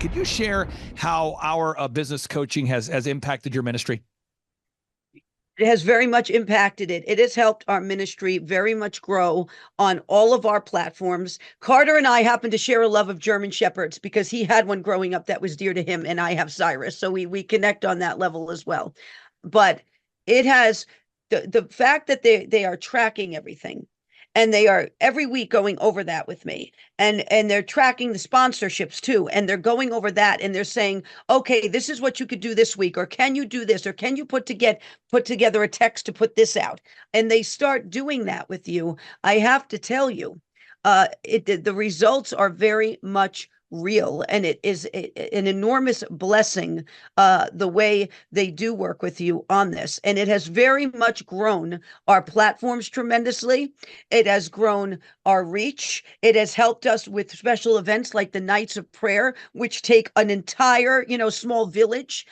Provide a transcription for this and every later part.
Could you share how our business coaching has impacted your ministry? It has very much impacted it. It has helped our ministry very much grow on all of our platforms. Carter and I happen to share a love of German Shepherds because he had one growing up that was dear to him, and I have Cyrus. So we connect on that level as well. But it has the fact that they are tracking everything, and they are every week going over that with me, and they're tracking the sponsorships too, and they're going over that, and they're saying, okay, this is what you could do this week, or can you do this, or can you put together a text to put this out, and they start doing that with you. I have to tell you, the results are very much real, and it is an enormous blessing, the way they do work with you on this, and it has very much grown our platforms tremendously. It has grown our reach. It has helped us with special events like the Nights of Prayer, which take an entire small village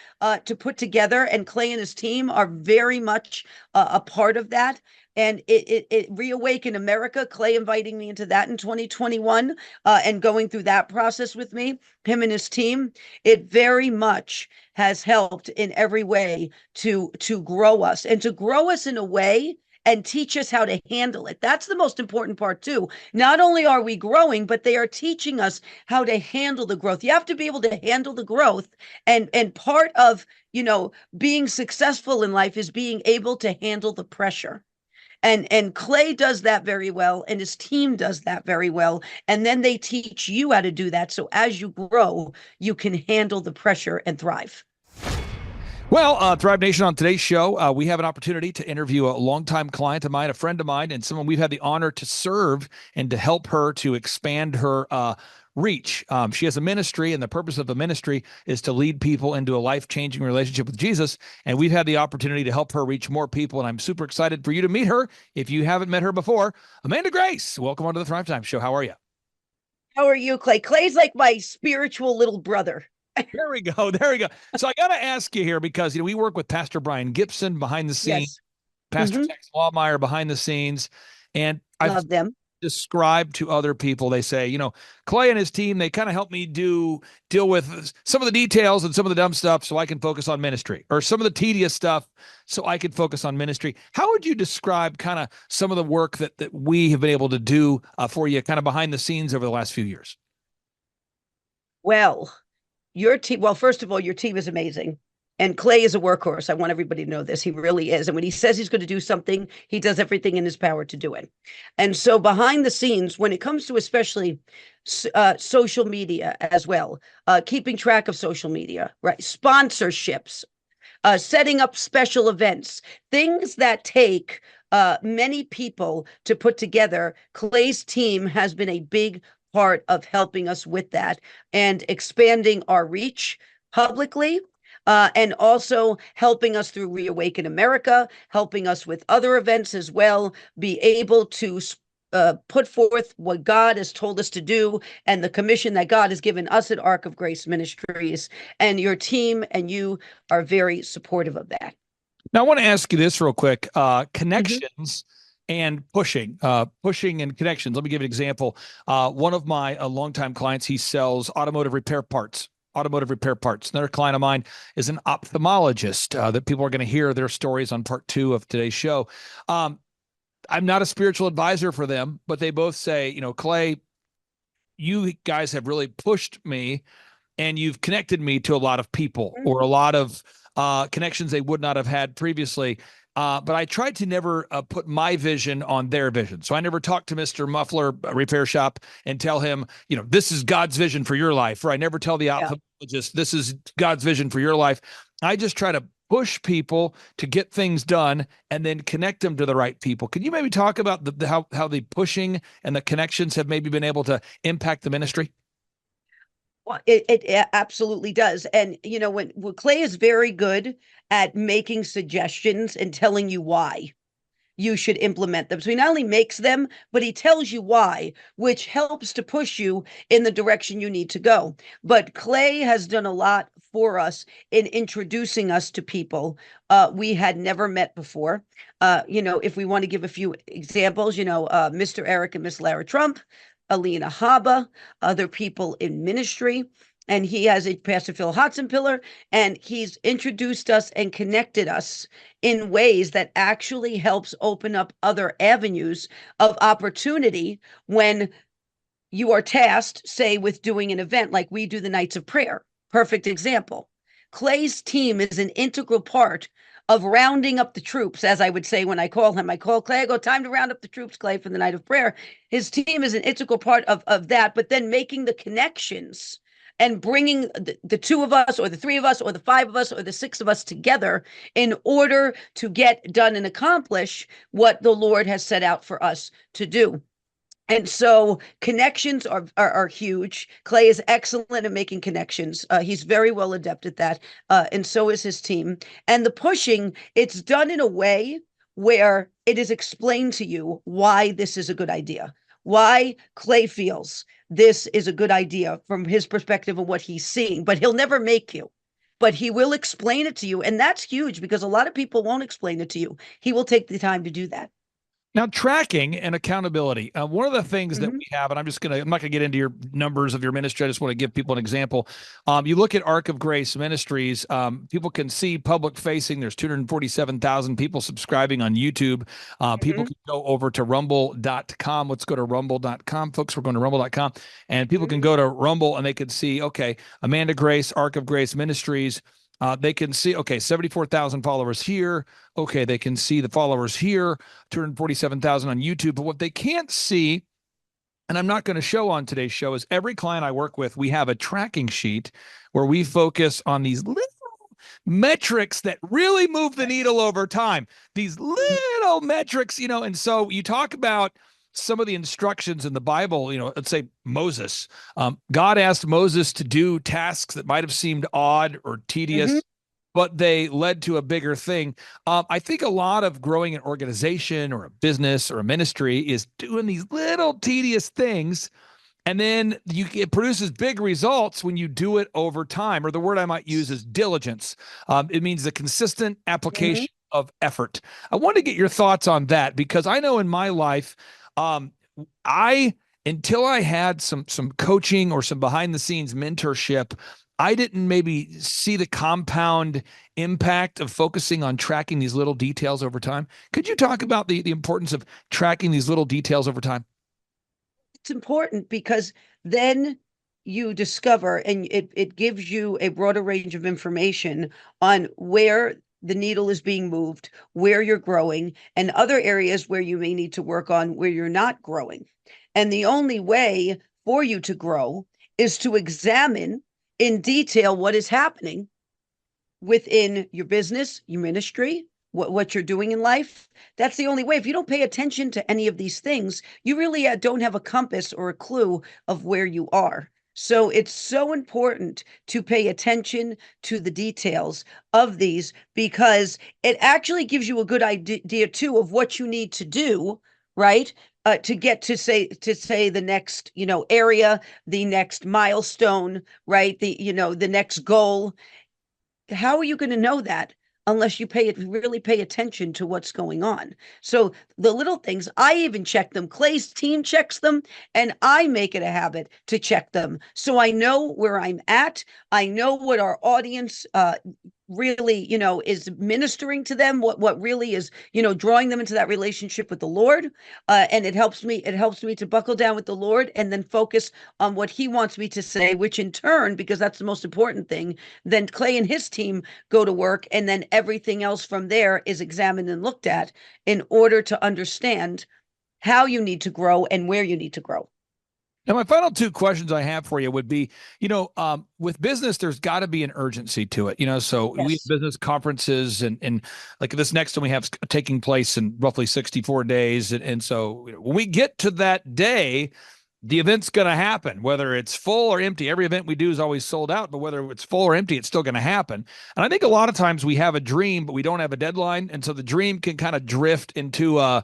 to put together, and Clay and his team are very much a part of that. And it Reawaken America, Clay inviting me into that in 2021, and going through that process with me, him and his team. It very much has helped in every way to grow us, and to grow us in a way and teach us how to handle it. That's the most important part too. Not only are we growing, but they are teaching us how to handle the growth. You have to be able to handle the growth. And part of, being successful in life is being able to handle the pressure. And Clay does that very well, and his team does that very well. And then they teach you how to do that. So as you grow, you can handle the pressure and thrive. Well, Thrive Nation, on today's show, we have an opportunity to interview a longtime client of mine, a friend of mine, and someone we've had the honor to serve and to help her to expand her reach. She has a ministry, and the purpose of the ministry is to lead people into a life-changing relationship with Jesus. And we've had the opportunity to help her reach more people. And I'm super excited for you to meet her if you haven't met her before. Amanda Grace, welcome onto the Thrivetime Show. How are you? How are you, Clay? Clay's like my spiritual little brother. There we go. There we go. So I got to ask you here because, we work with Pastor Brian Gibson behind the scenes, Yes. Pastor Tex Lawmeyer behind the scenes. And I've Love them. described to other people, they say, Clay and his team, they kind of help me deal with some of the details and some of the dumb stuff so I can focus on ministry, or some of the tedious stuff so I can focus on ministry. How would you describe kind of some of the work that we have been able to do for you kind of behind the scenes over the last few years? Well, your team, well, first of all, your team is amazing. And Clay is a workhorse. I want everybody to know this. He really is. And when he says he's going to do something, he does everything in his power to do it. And so behind the scenes, when it comes to especially social media as well, keeping track of social media, right? Sponsorships, setting up special events, things that take many people to put together. Clay's team has been a big part of helping us with that and expanding our reach publicly, and also helping us through Reawaken America, helping us with other events as well, be able to put forth what God has told us to do and the commission that God has given us at Ark of Grace Ministries. And your team and you are very supportive of that. Now, I want to ask you this real quick. Mhm. Connections and pushing and connections. Let me give you an example. One of my longtime clients, he sells automotive repair parts. Another client of mine is an ophthalmologist that people are going to hear their stories on part 2 of today's show. I'm not a spiritual advisor for them, but they both say, Clay, you guys have really pushed me, and you've connected me to a lot of people, or a lot of connections they would not have had previously. But I tried to never put my vision on their vision. So I never talked to Mr. Muffler Repair Shop and tell him, this is God's vision for your life. Or I never tell the ophthalmologist, this is God's vision for your life. I just try to push people to get things done and then connect them to the right people. Can you maybe talk about how the pushing and the connections have maybe been able to impact the ministry? Well, it absolutely does. And, when Clay is very good at making suggestions and telling you why you should implement them. So he not only makes them, but he tells you why, which helps to push you in the direction you need to go. But Clay has done a lot for us in introducing us to people we had never met before. If we want to give a few examples, Mr. Eric and Miss Lara Trump, Alina Haba, other people in ministry. and he has a Pastor Phil Hodson pillar, and he's introduced us and connected us in ways that actually helps open up other avenues of opportunity when you are tasked, say, with doing an event like we do the Nights of Prayer. Perfect example. Clay's team is an integral part of rounding up the troops, as I would say when I call him. I call Clay, I go, time to round up the troops, Clay, for the Night of Prayer. His team is an integral part of that, but then making the connections and bringing the two of us or the three of us or the five of us or the six of us together in order to get done and accomplish what the Lord has set out for us to do. And so connections are huge. Clay is excellent at making connections. He's very well adept at that, and so is his team. And the pushing, it's done in a way where it is explained to you why this is a good idea, why Clay feels this is a good idea from his perspective of what he's seeing. But he'll never make you. But he will explain it to you. And that's huge because a lot of people won't explain it to you. He will take the time to do that. Now, tracking and accountability. One of the things that Mhm. we have, and I'm not going to get into your numbers of your ministry. I just want to give people an example. You look at Ark of Grace Ministries, people can see public facing. There's 247,000 people subscribing on YouTube. People Mhm. can go over to rumble.com. Let's go to rumble.com, folks. We're going to rumble.com, and people can Mhm. go to Rumble and they can see, okay, Amanda Grace, Ark of Grace Ministries. They can see, okay, 74,000 followers here. Okay, they can see the followers here, 247,000 on YouTube. But what they can't see, and I'm not going to show on today's show, is every client I work with, we have a tracking sheet where we focus on these little metrics that really move the needle over time. These little metrics, and so you talk about some of the instructions in the Bible, let's say Moses. God asked Moses to do tasks that might have seemed odd or Mhm. tedious, but they led to a bigger thing. I think a lot of growing an organization or a business or a ministry is doing these little tedious things, and then it produces big results when you do it over time. Or the word I might use is diligence. It means the consistent Mhm. application of effort. I want to get your thoughts on that because I know in my life, um, I until I had some coaching or some behind the scenes mentorship, I didn't maybe see the compound impact of focusing on tracking these little details over time. Could you talk about the importance of tracking these little details over time? It's important because then you discover and it gives you a broader range of information on where the needle is being moved, where you're growing, and other areas where you may need to work on where you're not growing. And the only way for you to grow is to examine in detail what is happening within your business, your ministry, what you're doing in life. That's the only way. If you don't pay attention to any of these things, you really don't have a compass or a clue of where you are. So it's so important to pay attention to the details of these because it actually gives you a good idea too of what you need to do, right? To get to say the next area, the next milestone, right? The next goal. How are you going to know that unless you really pay attention to what's going on? So the little things, I even check them. Clay's team checks them, and I make it a habit to check them. So I know where I'm at. I know what our audience really is ministering to them, what really is drawing them into that relationship with the Lord. And it helps me to buckle down with the Lord and then focus on what he wants me to say, which in turn, because that's the most important thing, then Clay and his team go to work, and then everything else from there is examined and looked at in order to understand how you need to grow and where you need to grow. Now, my final two questions I have for you would be, with business, there's got to be an urgency to it. So we have Yes. business conferences and like this next one we have taking place in roughly 64 days. And so when we get to that day, the event's going to happen, whether it's full or empty. Every event we do is always sold out, but whether it's full or empty, it's still going to happen. And I think a lot of times we have a dream, but we don't have a deadline. And so the dream can kind of drift into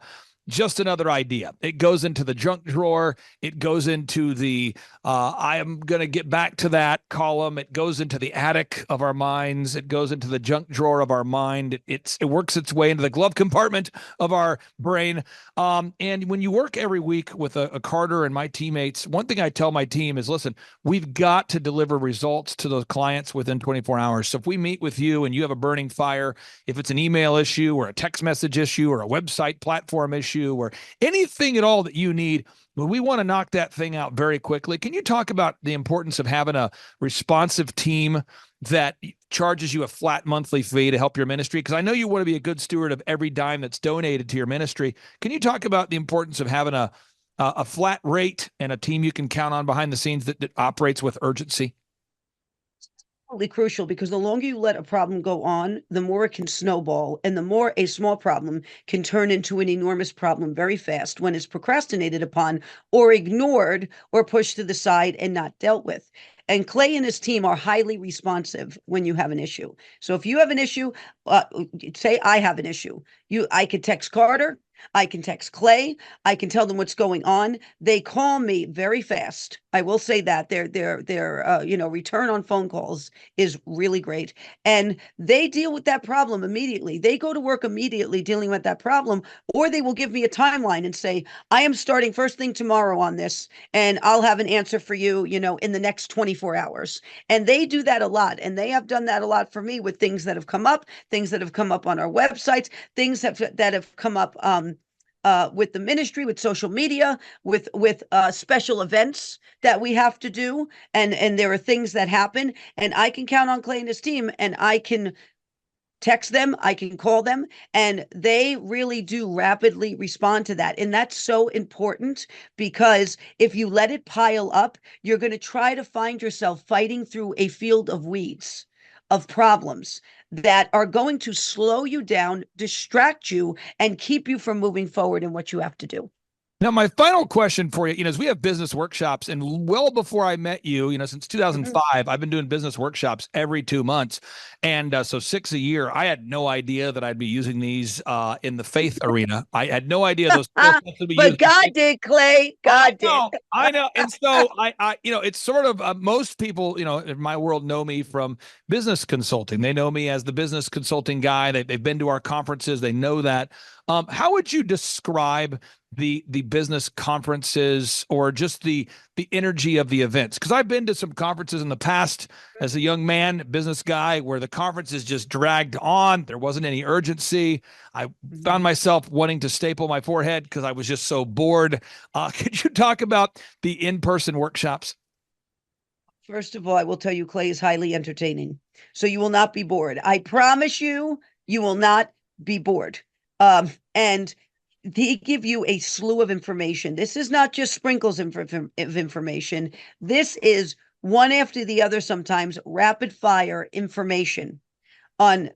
just another idea. It goes into the junk drawer. It goes into the I am going to get back to that column. It goes into the attic of our minds. It goes into the junk drawer of our mind. It works its way into the glove compartment of our brain. And when you work every week with a Carter and my teammates, one thing I tell my team is, listen, we've got to deliver results to those clients within 24 hours. So if we meet with you and you have a burning fire, if it's an email issue or a text message issue or a website platform issue or anything at all that you need, we want to knock that thing out very quickly. Can you talk about the importance of having a responsive team that charges you a flat monthly fee to help your ministry? Because I know you want to be a good steward of every dime that's donated to your ministry. Can you talk about the importance of having a flat rate and a team you can count on behind the scenes that operates with urgency? Crucial, because the longer you let a problem go on, the more it can snowball, and the more a small problem can turn into an enormous problem very fast when it's procrastinated upon or ignored or pushed to the side and not dealt with. And Clay and his team are highly responsive when you have an issue. So if you have an issue, say I have an issue, I could text Carter, I can text Clay. I can tell them what's going on. They call me very fast. I will say that their return on phone calls is really great, and they deal with that problem immediately. They go to work immediately dealing with that problem, or they will give me a timeline and say, "I am starting first thing tomorrow on this, and I'll have an answer for you, in the next 24 hours." And they do that a lot, and they have done that a lot for me with things that have come up, things that have come up on our websites, things that have come up with the ministry, with social media, with special events that we have to do, and there are things that happen, and I can count on Clay and his team, and I can text them, I can call them, and they really do rapidly respond to that. And that's so important, because if you let it pile up, you're going to try to find yourself fighting through a field of weeds, of problems that are going to slow you down, distract you, and keep you from moving forward in what you have to do. Now, my final question for you, is we have business workshops, and well before I met you, since 2005, I've been doing business workshops every 2 months. And so 6 a year. I had no idea that I'd be using these in the faith arena. I had no idea those skill sets would be But used. God did, Clay. God did. I know. And so it's sort of most people, in my world know me from business consulting. They know me as the business consulting guy. They've been to our conferences. They know that. How would you describe the business conferences, or just the energy of the events? Because I've been to some conferences in the past as a young man, business guy, where the conferences just dragged on. There wasn't any urgency. I found myself wanting to staple my forehead because I was just so bored. Could you talk about the in-person workshops? First of all, I will tell you, Clay is highly entertaining, so you will not be bored. I promise you, you will not be bored. And they give you a slew of information. This is not just sprinkles of information. This is one after the other, sometimes rapid fire information on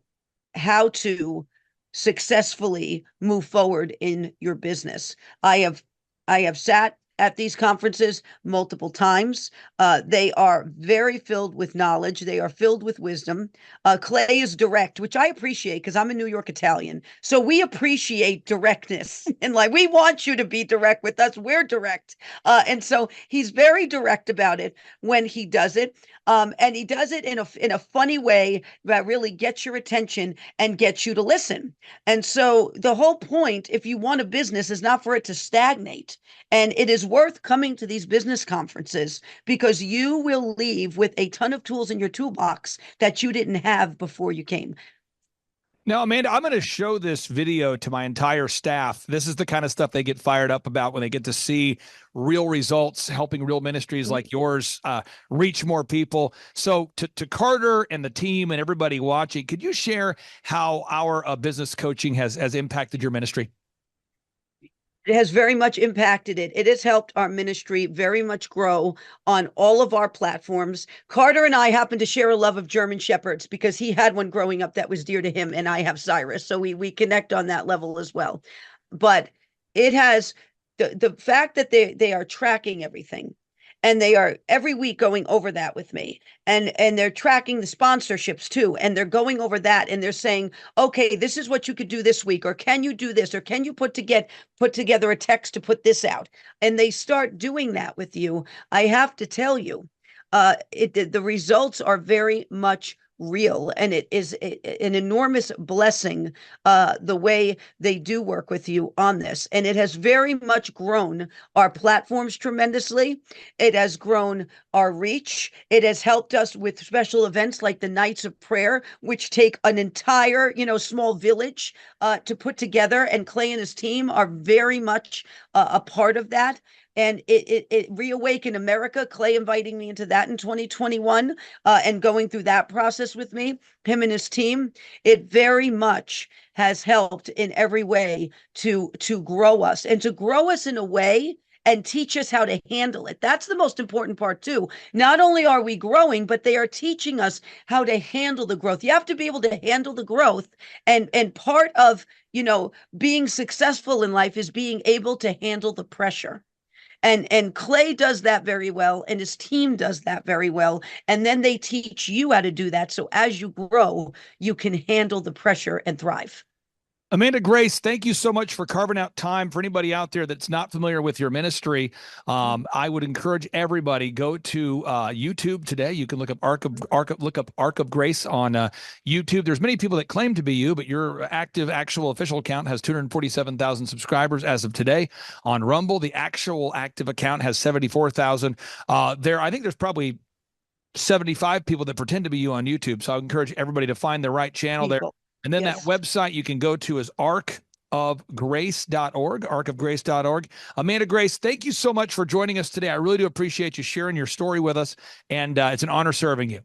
how to successfully move forward in your business. I have sat at these conferences multiple times. They are very filled with knowledge. They are filled with wisdom. Clay is direct, which I appreciate, because I'm a New York Italian. So we appreciate directness. And we want you to be direct with us. We're direct. And so he's very direct about it when he does it. And he does it in a funny way that really gets your attention and gets you to listen. And so the whole point, if you want a business, is not for it to stagnate. And it is worth coming to these business conferences, because you will leave with a ton of tools in your toolbox that you didn't have before you came. Now, Amanda, I'm going to show this video to my entire staff. This is the kind of stuff they get fired up about when they get to see real results, helping real ministries like yours reach more people. So to Carter and the team and everybody watching, could you share how our business coaching has impacted your ministry? It has very much impacted it. It has helped our ministry very much grow on all of our platforms. Carter and I happen to share a love of German Shepherds, because he had one growing up that was dear to him, and I have Cyrus. So we connect on that level as well. But it has the fact that they are tracking everything, and they are every week going over that with me, and they're tracking the sponsorships too, and they're going over that, and they're saying, okay, this is what you could do this week, or can you do this, or can you put together a text to put this out, and they start doing that with you. I have to tell you, the results are very much real, and it is an enormous blessing, the way they do work with you on this, and it has very much grown our platforms tremendously. It has grown our reach. It has helped us with special events like the Nights of Prayer, which take an entire, small village to put together, and Clay and his team are very much a part of that. And it reawakened America. Clay inviting me into that in 2021, and going through that process with me, him and his team. It very much has helped in every way to grow us, and to grow us in a way and teach us how to handle it. That's the most important part too. Not only are we growing, but they are teaching us how to handle the growth. You have to be able to handle the growth, and part of, being successful in life is being able to handle the pressure. And Clay does that very well, and his team does that very well, and then they teach you how to do that, so as you grow, you can handle the pressure and thrive. Amanda Grace, thank you so much for carving out time. For anybody out there that's not familiar with your ministry, I would encourage everybody, go to YouTube today. You can look up Ark of Grace on YouTube. There's many people that claim to be you, but your active, actual, official account has 247,000 subscribers as of today. On Rumble, the actual active account has 74,000. I think there's probably 75 people that pretend to be you on YouTube. So I would encourage everybody to find the right channel there. And then that website you can go to is arkofgrace.org, arkofgrace.org. Amanda Grace, thank you so much for joining us today. I really do appreciate you sharing your story with us, and it's an honor serving you.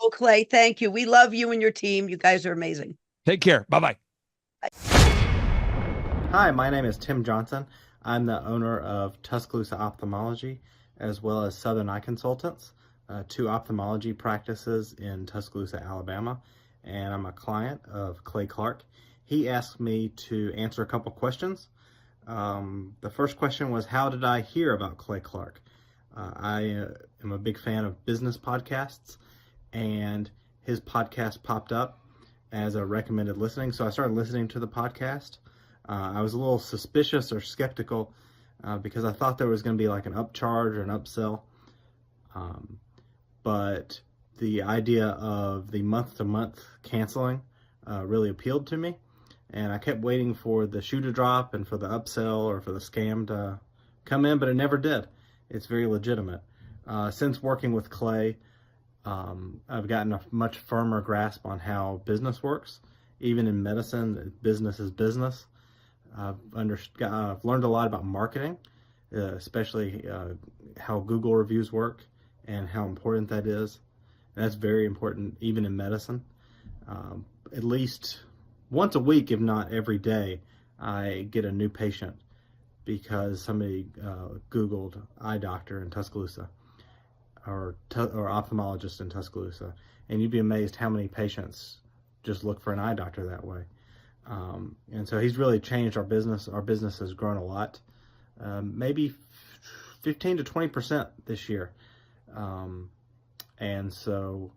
Oh, Clay, thank you. We love you and your team. You guys are amazing. Take care. Bye-bye. Hi, my name is Tim Johnson. I'm the owner of Tuscaloosa Ophthalmology, as well as Southern Eye Consultants, two ophthalmology practices in Tuscaloosa, Alabama. And I'm a client of Clay Clark. He asked me to answer a couple questions. The first question was, how did I hear about Clay Clark? I am a big fan of business podcasts, and his podcast popped up as a recommended listening, so I started listening to the podcast. I was a little suspicious or skeptical because I thought there was going to be like an upcharge or an upsell, but the idea of the month-to-month canceling really appealed to me, and I kept waiting for the shoe to drop and for the upsell or for the scam to come in, but it never did. It's very legitimate. Since working with Clay, I've gotten a much firmer grasp on how business works. Even in medicine, business is business. I've learned a lot about marketing, especially how Google reviews work and how important that is. And that's very important even in medicine. At least once a week, if not every day, I get a new patient because somebody Googled eye doctor in Tuscaloosa or ophthalmologist in Tuscaloosa. And you'd be amazed how many patients just look for an eye doctor that way. And so he's really changed our business. Our business has grown a lot, maybe 15 to 20% this year. And so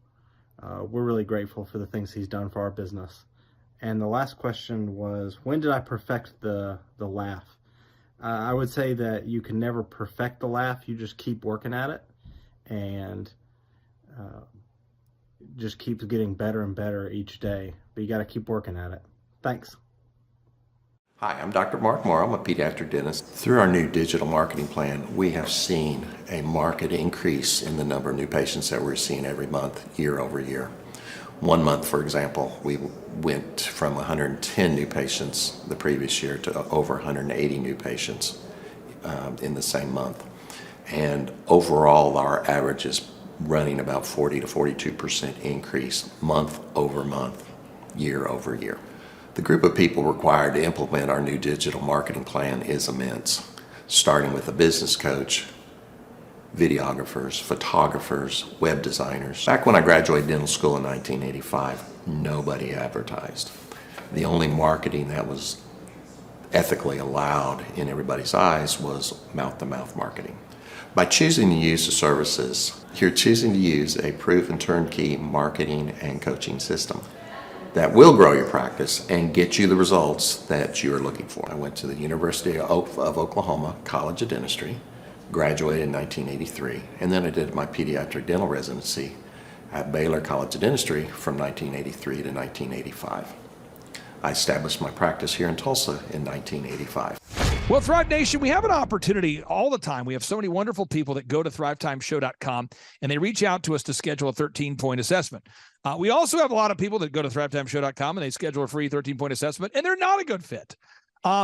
we're really grateful for the things he's done for our business. And the last question was, when did I perfect the laugh? I would say that you can never perfect the laugh. You just keep working at it, and just keeps getting better and better each day. But you got to keep working at it. Thanks. Hi, I'm Dr. Mark Moore. I'm a pediatric dentist. Through our new digital marketing plan, we have seen a marked increase in the number of new patients that we're seeing every month, year over year. One month, for example, we went from 110 new patients the previous year to over 180 new patients in the same month. And overall, our average is running about 40 to 42% increase month over month, year over year. The group of people required to implement our new digital marketing plan is immense, starting with a business coach, videographers, photographers, web designers. Back when I graduated dental school in 1985, nobody advertised. The only marketing that was ethically allowed in everybody's eyes was mouth-to-mouth marketing. By choosing to use the services, you're choosing to use a proven turnkey marketing and coaching system that will grow your practice and get you the results that you are looking for. I went to the University of Oklahoma College of Dentistry, graduated in 1983, and then I did my pediatric dental residency at Baylor College of Dentistry from 1983 to 1985. I established my practice here in Tulsa in 1985. Well, Thrive Nation, we have an opportunity all the time. We have so many wonderful people that go to thrivetimeshow.com and they reach out to us to schedule a 13-point assessment. We also have a lot of people that go to thrivetimeshow.com and they schedule a free 13-point assessment, and they're not a good fit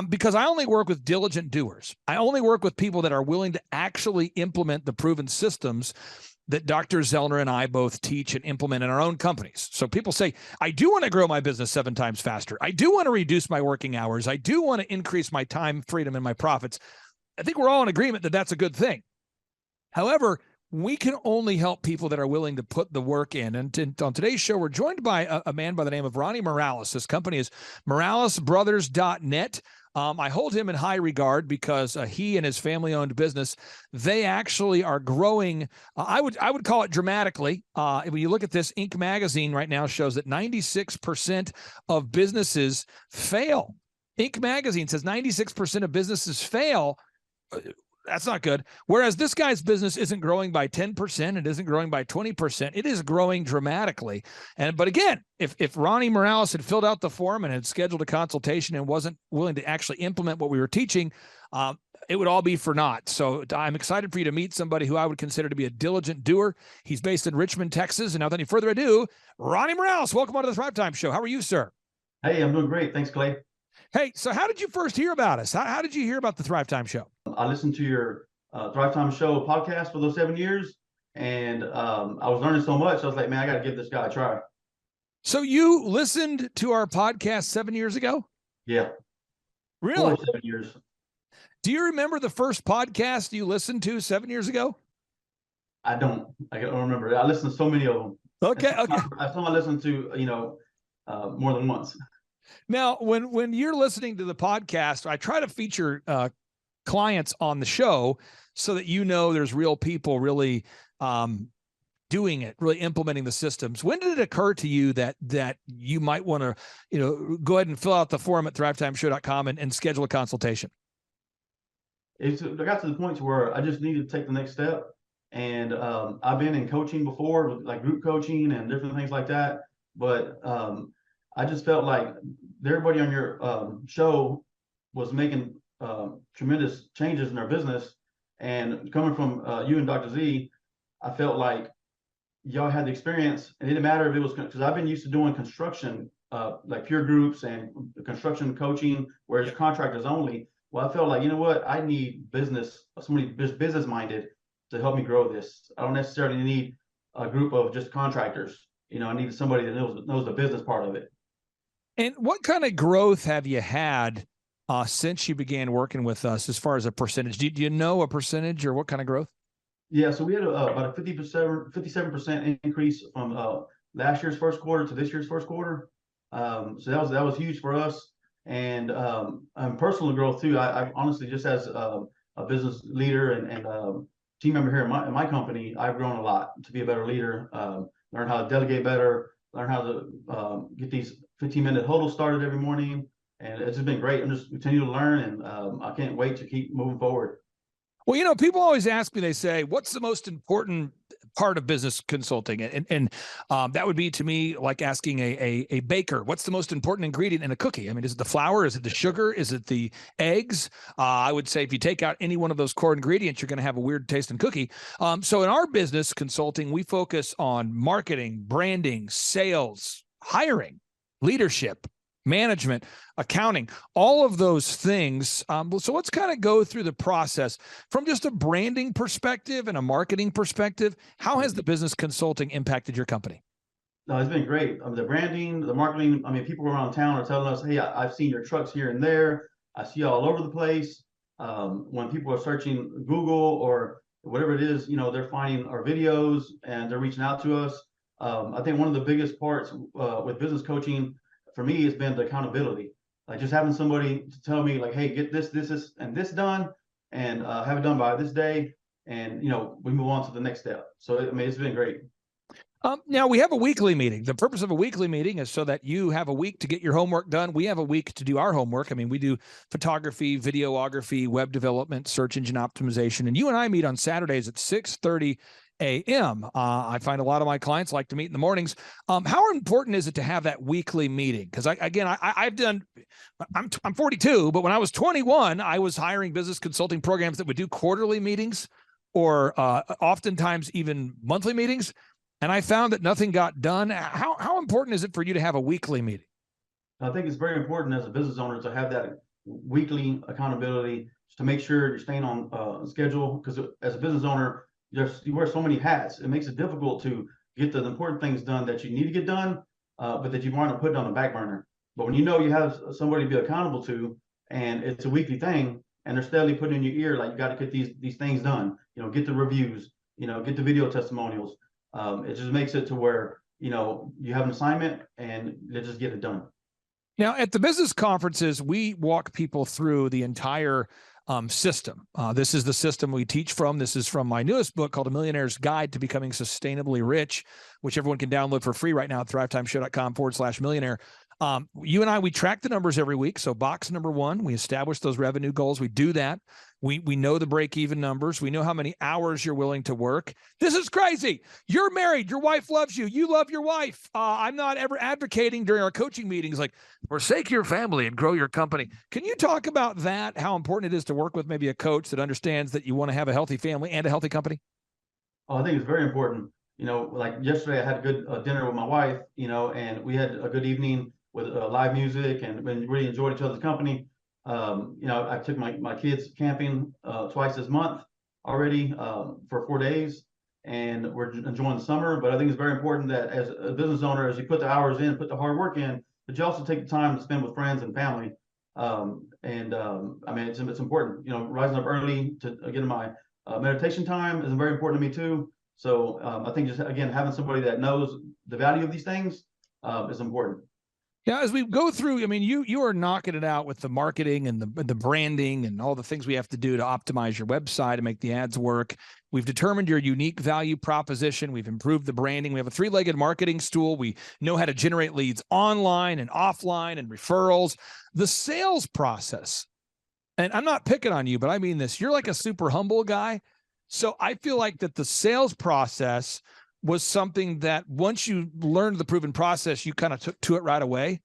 because I only work with diligent doers. I only work with people that are willing to actually implement the proven systems that Dr. Zellner and I both teach and implement in our own companies. So people say, I do want to grow my business 7 times faster. I do want to reduce my working hours. I do want to increase my time freedom and my profits. I think we're all in agreement that that's a good thing. However, we can only help people that are willing to put the work in. And on today's show, we're joined by a man by the name of Ronnie Morales. His company is moralesbrothers.net. I hold him in high regard because he and his family-owned business, they actually are growing. I would call it dramatically. When you look at this, Inc. magazine right now shows that 96% of businesses fail. Inc. magazine says 96% of businesses fail. That's not good. Whereas this guy's business isn't growing by 10%. It isn't growing by 20%. It is growing dramatically. But again, if Ronnie Morales had filled out the form and had scheduled a consultation and wasn't willing to actually implement what we were teaching, it would all be for naught. So I'm excited for you to meet somebody who I would consider to be a diligent doer. He's based in Richmond, Texas. And without any further ado, Ronnie Morales, welcome on to the Thrivetime Show. How are you, sir? Hey, I'm doing great. Thanks, Clay. Hey, so how did you first hear about us? How did you hear about the Thrivetime Show? I listened to your Thrivetime Show podcast for those 7 years, and I was learning so much. I was like, man, I got to give this guy a try. So you listened to our podcast 7 years ago? Yeah. Really? 7 years. Do you remember the first podcast you listened to 7 years ago? I don't remember. I listened to so many of them. Okay. I listened to, more than once. Now, when you're listening to the podcast, I try to feature clients on the show so that there's real people really doing it, really implementing the systems. When did it occur to you that you might want to, go ahead and fill out the form at thrivetimeshow.com and schedule a consultation? I got to the point to where I just needed to take the next step. And I've been in coaching before, like group coaching and different things like that. But I just felt like everybody on your show was making tremendous changes in their business. And coming from you and Dr. Z, I felt like y'all had the experience. And it didn't matter if it was, because I've been used to doing construction, like peer groups and construction coaching, where it's contractors only. Well, I felt like, you know what, I need somebody business minded to help me grow this. I don't necessarily need a group of just contractors. I need somebody that knows the business part of it. And what kind of growth have you had since you began working with us as far as a percentage? Do you know a percentage or what kind of growth? Yeah, so we had about a 57% increase from last year's first quarter to this year's first quarter. So that was huge for us. And personal growth too. I honestly, just as a business leader and team member here in my company, I've grown a lot to be a better leader, learn how to delegate better, learn how to get these 15-minute huddles started every morning. And it's just been great. I'm just continue to learn, and I can't wait to keep moving forward. Well, people always ask me, they say, what's the most important part of business consulting? And that would be, to me, like asking a baker, what's the most important ingredient in a cookie? I mean, is it the flour? Is it the sugar? Is it the eggs? I would say if you take out any one of those core ingredients, you're going to have a weird tasting cookie. So in our business consulting, we focus on marketing, branding, sales, hiring, leadership, management, accounting, all of those things. So let's kind of go through the process from just a branding perspective and a marketing perspective. How has the business consulting impacted your company? No, it's been great. The branding, the marketing. People around town are telling us, hey, I've seen your trucks here and there. I see you all over the place. When people are searching Google or whatever it is, they're finding our videos and they're reaching out to us. I think one of the biggest parts with business coaching for me has been the accountability. Like just having somebody to tell me like, hey, get this, and this done, and have it done by this day. and we move on to the next step. So I mean, it's been great. Now we have a weekly meeting. The purpose of a weekly meeting is so that you have a week to get your homework done. We have a week to do our homework. I mean, we do photography, videography, web development, search engine optimization, and you and I meet on Saturdays at 6:30 a.m. I find a lot of my clients like to meet in the mornings. How important is it to have that weekly meeting? Because I'm 42, but when I was 21, I was hiring business consulting programs that would do quarterly meetings or oftentimes even monthly meetings. And I found that nothing got done. How important is it for you to have a weekly meeting? I think it's very important as a business owner to have that weekly accountability to make sure you're staying on schedule. Because as a business owner, you wear so many hats. It makes it difficult to get the important things done that you need to get done, but that you want to put on the back burner. But when you have somebody to be accountable to, and it's a weekly thing, and they're steadily putting in your ear, like, you got to get these things done. Get the reviews. Get the video testimonials. It just makes it to where, you have an assignment and they just get it done. Now, at the business conferences, we walk people through the entire system. This is the system we teach from. This is from my newest book called A Millionaire's Guide to Becoming Sustainably Rich, which everyone can download for free right now at thrivetimeshow.com/millionaire. You and I, we track the numbers every week. So box number 1, we establish those revenue goals. We do that. We know the break-even numbers. We know how many hours you're willing to work. This is crazy. You're married. Your wife loves you. You love your wife. I'm not ever advocating during our coaching meetings like, forsake your family and grow your company. Can you talk about that, how important it is to work with maybe a coach that understands that you want to have a healthy family and a healthy company? Oh, I think it's very important. Like yesterday I had a good dinner with my wife, and we had a good evening with live music and really enjoyed each other's company. I took my kids camping twice this month already for 4 days, and we're enjoying the summer. But I think it's very important that as a business owner, as you put the hours in, put the hard work in, but you also take the time to spend with friends and family. I mean, it's important. Rising up early to get in my meditation time is very important to me too. So I think just, again, having somebody that knows the value of these things is important. Yeah, as we go through, I mean, you are knocking it out with the marketing and the branding and all the things we have to do to optimize your website and make the ads work. We've determined your unique value proposition. We've improved the branding. We have a 3-legged marketing stool. We know how to generate leads online and offline and referrals. The sales process, and I'm not picking on you, but I mean this, you're like a super humble guy. So I feel like that the sales process was something that once you learned the proven process, you kind of took to it right away.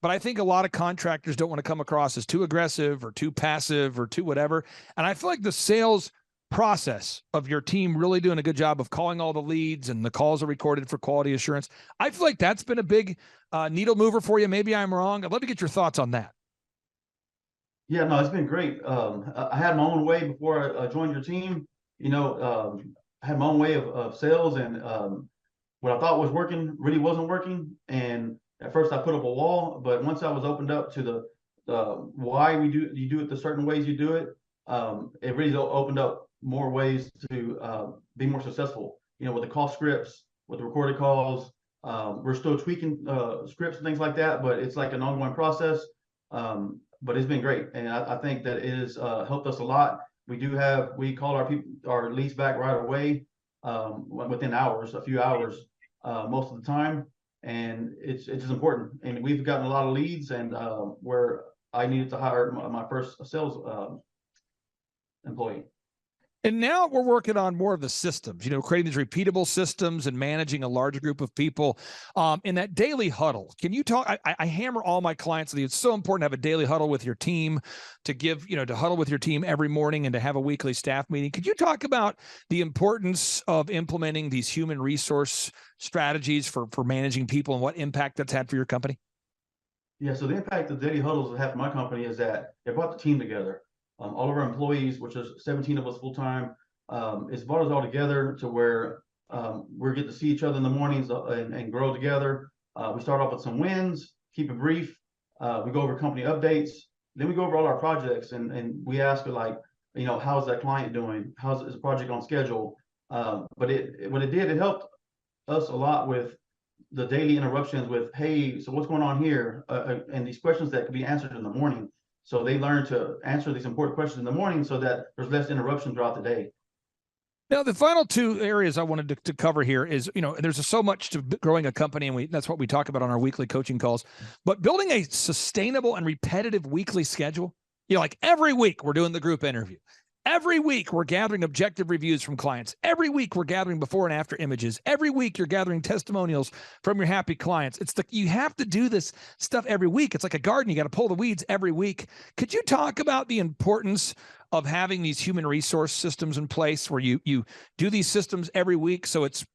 But I think a lot of contractors don't want to come across as too aggressive or too passive or too whatever. And I feel like the sales process of your team really doing a good job of calling all the leads, and the calls are recorded for quality assurance. I feel like that's been a big needle mover for you. Maybe I'm wrong. I'd love to get your thoughts on that. Yeah, no, it's been great. I had my own way before I joined your team. I had my own way of sales, and what I thought was working really wasn't working. And at first I put up a wall, but once I was opened up to the why you do it the certain ways you do it, it really opened up more ways to be more successful. With the call scripts, with the recorded calls, we're still tweaking scripts and things like that, but it's like an ongoing process. But it's been great, and I think that it has helped us a lot. We call our leads back right away, within hours, a few hours, most of the time. And it's just important. And we've gotten a lot of leads, and where I needed to hire my first sales employee. And now we're working on more of the systems, creating these repeatable systems and managing a large group of people in that daily huddle. Can you talk? I hammer all my clients that it's so important to have a daily huddle with your team, to huddle with your team every morning and to have a weekly staff meeting. Could you talk about the importance of implementing these human resource strategies for managing people and what impact that's had for your company? Yeah, so the impact of daily huddles have for my company is that it brought the team together. All of our employees, which is 17 of us full time, it's brought us all together to where we get to see each other in the mornings and grow together. We start off with some wins, keep it brief. We go over company updates. Then we go over all our projects, and we ask her, like, how's that client doing? Is the project on schedule? But what it did, it helped us a lot with the daily interruptions with, hey, so what's going on here? And these questions that could be answered in the morning. So they learn to answer these important questions in the morning so that there's less interruption throughout the day. Now, the final two areas I wanted to cover here is, there's so much to growing a company, and that's what we talk about on our weekly coaching calls. But building a sustainable and repetitive weekly schedule, like every week we're doing the group interview. Every week we're gathering objective reviews from clients. Every week we're gathering before and after images. Every week you're gathering testimonials from your happy clients. You have to do this stuff every week. It's like a garden. You got to pull the weeds every week. Could you talk about the importance of having these human resource systems in place where you do these systems every week, so it's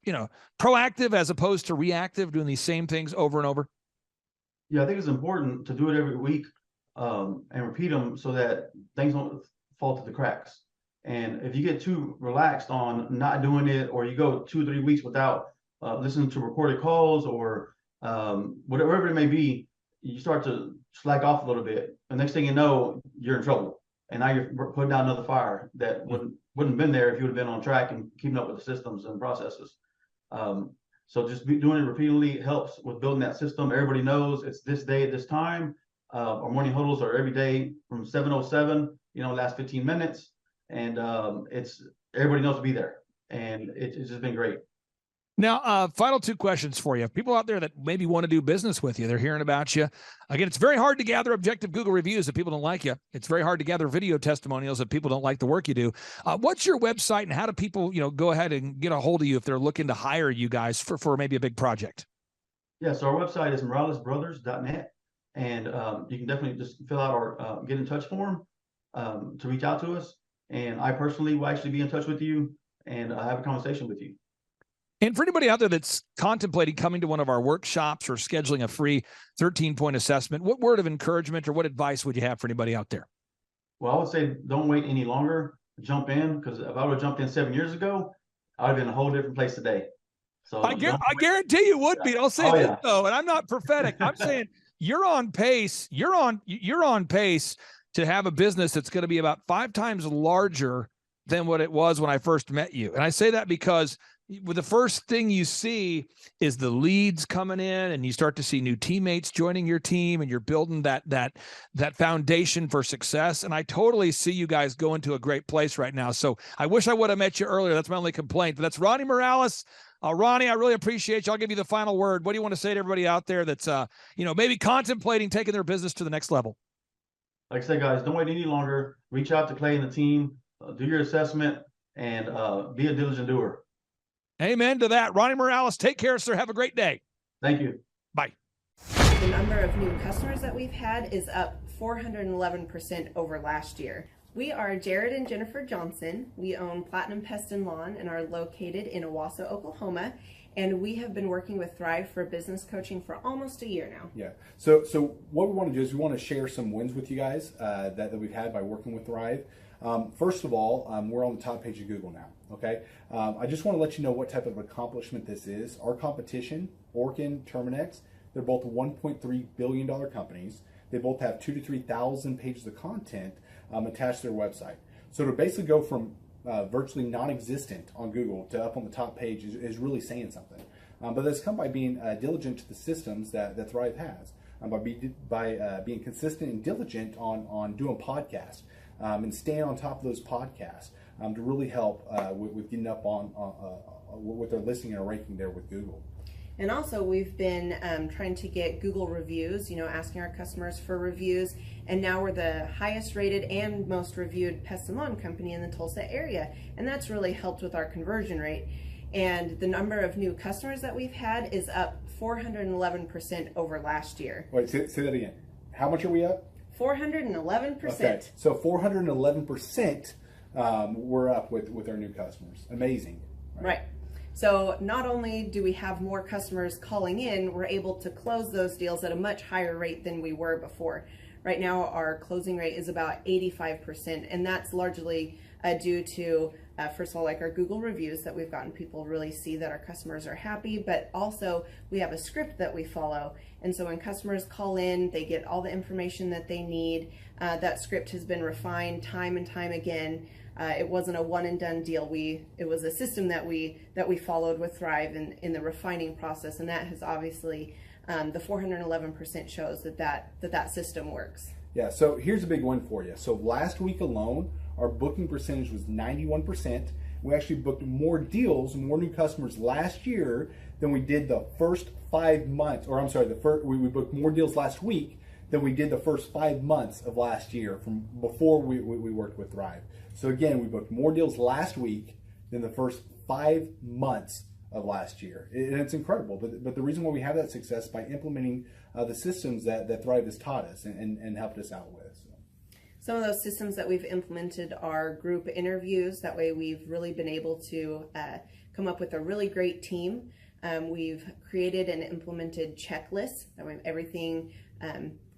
proactive as opposed to reactive, doing these same things over and over? Yeah, I think it's important to do it every week and repeat them so that things don't fall to the cracks. And if you get too relaxed on not doing it, or you go 2 or 3 weeks without listening to recorded calls, or whatever it may be, you start to slack off a little bit. The next thing you know, you're in trouble. And now you're putting out another fire that wouldn't have been there if you would have been on track and keeping up with the systems and processes. So just doing it repeatedly helps with building that system. Everybody knows it's this day at this time. Our morning huddles are every day from 7:07, last 15 minutes. And everybody knows to be there. And it's just been great. Now, final two questions for you. People out there that maybe want to do business with you, they're hearing about you. Again, it's very hard to gather objective Google reviews if people don't like you. It's very hard to gather video testimonials if people don't like the work you do. What's your website, and how do people, go ahead and get a hold of you if they're looking to hire you guys for maybe a big project? Yeah, so our website is moralesbrothers.net. And you can definitely just fill out our get in touch form to reach out to us. And I personally will actually be in touch with you and have a conversation with you. And for anybody out there that's contemplating coming to one of our workshops or scheduling a free 13-point assessment, what word of encouragement or what advice would you have for anybody out there? Well, I would say don't wait any longer. Jump in, because if I would have jumped in 7 years ago, I would have been in a whole different place today. So I guarantee you would be. I'll say this though, and I'm not prophetic. I'm saying you're on pace. You're on pace to have a business that's going to be about 5 times larger than what it was when I first met you. And I say that because the first thing you see is the leads coming in, and you start to see new teammates joining your team, and you're building that foundation for success. And I totally see you guys going to a great place right now. So I wish I would have met you earlier. That's my only complaint. But that's Ronnie Morales. Ronnie, I really appreciate you. I'll give you the final word. What do you want to say to everybody out there that's maybe contemplating taking their business to the next level? Like I said, guys, don't wait any longer. Reach out to Clay and the team, do your assessment, and be a diligent doer. Amen to that. Ronnie Morales, take care, sir. Have a great day. Thank you. Bye. The number of new customers that we've had is up 411% over last year. We are Jared and Jennifer Johnson. We own Platinum Pest and Lawn and are located in Owasso, Oklahoma. And we have been working with Thrive for business coaching for almost a year now. Yeah. So what we want to do is we want to share some wins with you guys that we've had by working with Thrive. First of all, we're on the top page of Google now. Okay. I just want to let you know what type of accomplishment this is. Our competition, Orkin, Terminex, they're both $1.3 billion companies. They both have 2,000 to 3,000 pages of content attached to their website. So to basically go from virtually non-existent on Google to up on the top page is really saying something. But that's come by being diligent to the systems that Thrive has, by being consistent and diligent on doing podcasts and staying on top of those podcasts to really help with getting up on with their listing and ranking there with Google. And also we've been trying to get Google reviews, asking our customers for reviews. And now we're the highest rated and most reviewed pest and lawn company in the Tulsa area. And that's really helped with our conversion rate. And the number of new customers that we've had is up 411% over last year. Wait, say that again. How much are we up? 411%. Okay, so 411% we're up with our new customers. Amazing. Right. So not only do we have more customers calling in, we're able to close those deals at a much higher rate than we were before. Right now, our closing rate is about 85%, and that's largely due to, first of all, like our Google reviews that we've gotten people really see that our customers are happy, but also we have a script that we follow. And so when customers call in, they get all the information that they need. That script has been refined time and time again. It wasn't a one and done deal. It was a system that we followed with Thrive in the refining process, and that has obviously the 411% shows that system works. Yeah. So here's a big one for you. So last week alone, our booking percentage was 91%. we actually booked more deals, more new customers last year than we did the first 5 months, or I'm sorry, we booked more deals last week than we did the first 5 months of last year from before we worked with Thrive. So again, we booked more deals last week than the first 5 months of last year. And it's incredible. But the reason why we have that success is by implementing the systems that Thrive has taught us and helped us out with. So. Some of those systems that we've implemented are group interviews. That way we've really been able to come up with a really great team. We've created and implemented checklists. That way everything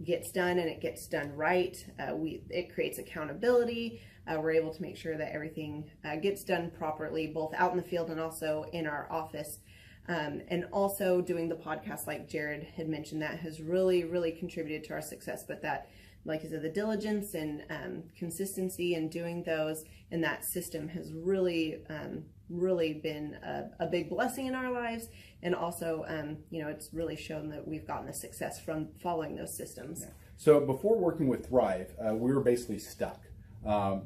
gets done and it gets done right. It creates accountability. We're able to make sure that everything gets done properly, both out in the field and also in our office. And also doing the podcast, like Jared had mentioned, that has really, really contributed to our success. But that, like I said, the diligence and consistency in doing those and that system has really, really been a big blessing in our lives. And also, it's really shown that we've gotten the success from following those systems. Yeah. So before working with Thrive, we were basically stuck.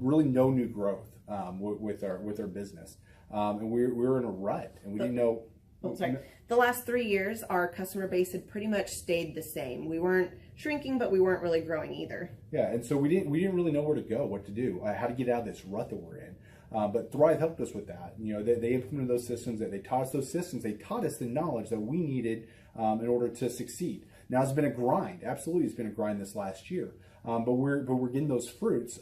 Really no new growth with our business. And we were in a rut and we didn't know. The last 3 years, our customer base had pretty much stayed the same. We weren't shrinking, but we weren't really growing either. Yeah, and so we didn't really know where to go, what to do, how to get out of this rut that we're in. But Thrive helped us with that. They implemented those systems. They taught us those systems. They taught us the knowledge that we needed in order to succeed. Now it's been a grind. Absolutely, it's been a grind this last year. But we're getting those fruits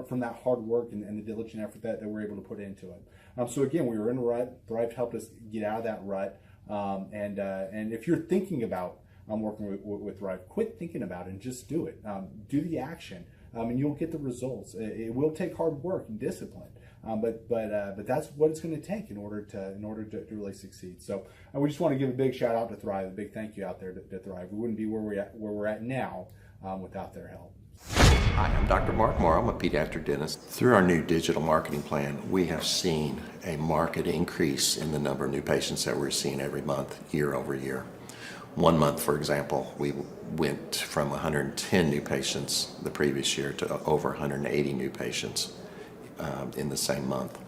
from that hard work and the diligent effort that we're able to put into it. So again, we were in a rut. Thrive helped us get out of that rut. And if you're thinking about working with Thrive, quit thinking about it and just do it. Do the action, and you'll get the results. It will take hard work and discipline, but that's what it's going to take in order to really succeed. So we just want to give a big shout out to Thrive, a big thank you out there to Thrive. We wouldn't be where we're at now without their help. Hi, I'm Dr. Mark Moore. I'm a pediatric dentist. Through our new digital marketing plan, we have seen a marked increase in the number of new patients that we're seeing every month, year over year. 1 month, for example, we went from 110 new patients the previous year to over 180 new patients in the same month.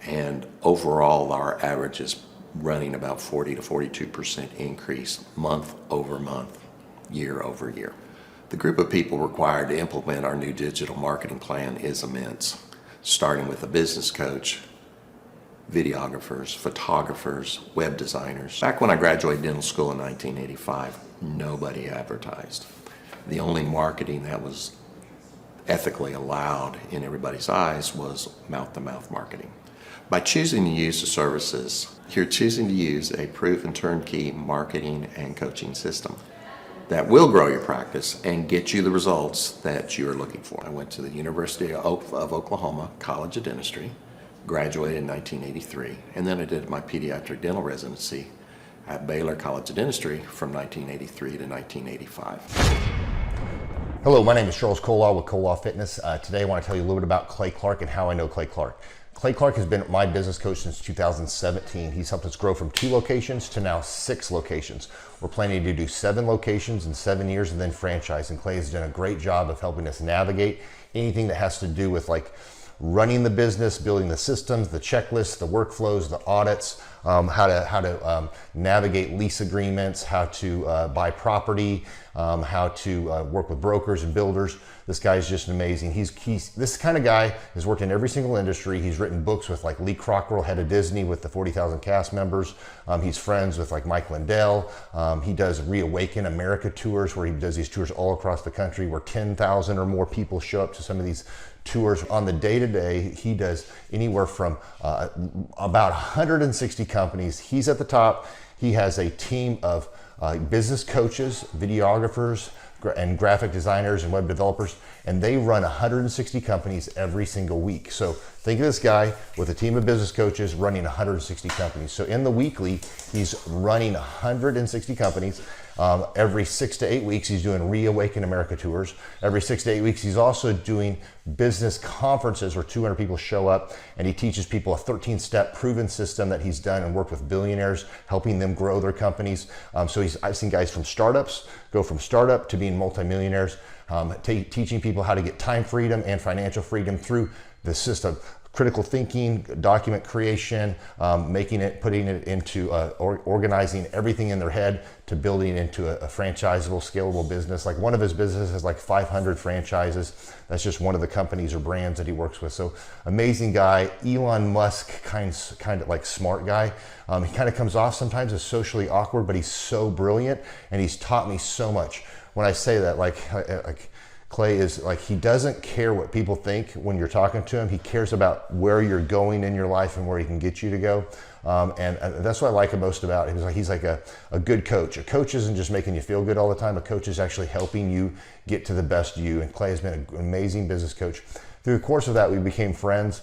And overall, our average is running about 40 to 42% increase month over month, year over year. The group of people required to implement our new digital marketing plan is immense, starting with a business coach, videographers, photographers, web designers. Back when I graduated dental school in 1985, nobody advertised. The only marketing that was ethically allowed in everybody's eyes was mouth-to-mouth marketing. By choosing to use the services, you're choosing to use a proven turnkey marketing and coaching system that will grow your practice and get you the results that you're looking for. I went to the University of Oklahoma College of Dentistry, graduated in 1983, and then I did my pediatric dental residency at Baylor College of Dentistry from 1983 to 1985. Hello, my name is Charles Colaw with Colaw Fitness. Today I want to tell you a little bit about Clay Clark and how I know Clay Clark. Clay Clark has been my business coach since 2017. He's helped us grow from 2 locations to now 6 locations. We're planning to do 7 locations in 7 years and then franchise. And Clay has done a great job of helping us navigate anything that has to do with like running the business, building the systems, the checklists, the workflows, the audits, how to navigate lease agreements, how to buy property, how to work with brokers and builders. This guy is just amazing. He's this kind of guy has worked in every single industry. He's written books with like Lee Crockrell, head of Disney, with the 40,000 cast members. He's friends with like Mike Lindell. He does Reawaken America tours where he does these tours all across the country where 10,000 or more people show up to some of these tours. On the day-to-day, he does anywhere from about 160 companies. He's at the top. He has a team of business coaches, videographers, and graphic designers and web developers, and they run 160 companies every single week. So think of this guy with a team of business coaches running 160 companies. So in the weekly, he's running 160 companies. Every 6 to 8 weeks, he's doing Reawaken America tours. Every 6 to 8 weeks, he's also doing business conferences where 200 people show up, and he teaches people a 13-step proven system that he's done and worked with billionaires, helping them grow their companies. So I've seen guys from startups go from startup to being multimillionaires, teaching people how to get time freedom and financial freedom through the system. critical thinking, document creation, putting it into organizing everything in their head to building into a franchisable, scalable business. Like one of his businesses has like 500 franchises. That's just one of the companies or brands that he works with. So amazing guy, Elon Musk kind of like smart guy. He kind of comes off sometimes as socially awkward, but he's so brilliant and he's taught me so much. When I say that, like Clay is like, he doesn't care what people think when you're talking to him. He cares about where you're going in your life and where he can get you to go. And that's what I like most about him. He's like a good coach. A coach isn't just making you feel good all the time. A coach is actually helping you get to the best you. And Clay has been an amazing business coach. Through the course of that, we became friends.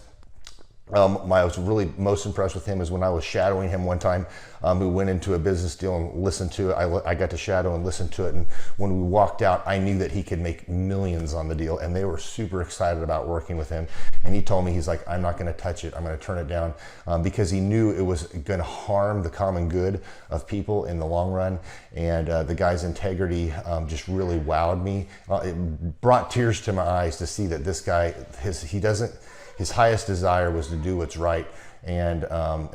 I was really most impressed with him is when I was shadowing him one time. We went into a business deal and listened to it. I got to shadow and listen to it. And when we walked out, I knew that he could make millions on the deal. And they were super excited about working with him. And he told me, he's like, I'm not going to touch it. I'm going to turn it down because he knew it was going to harm the common good of people in the long run. And the guy's integrity just really wowed me. It brought tears to my eyes to see that this guy, his highest desire was to do what's right. And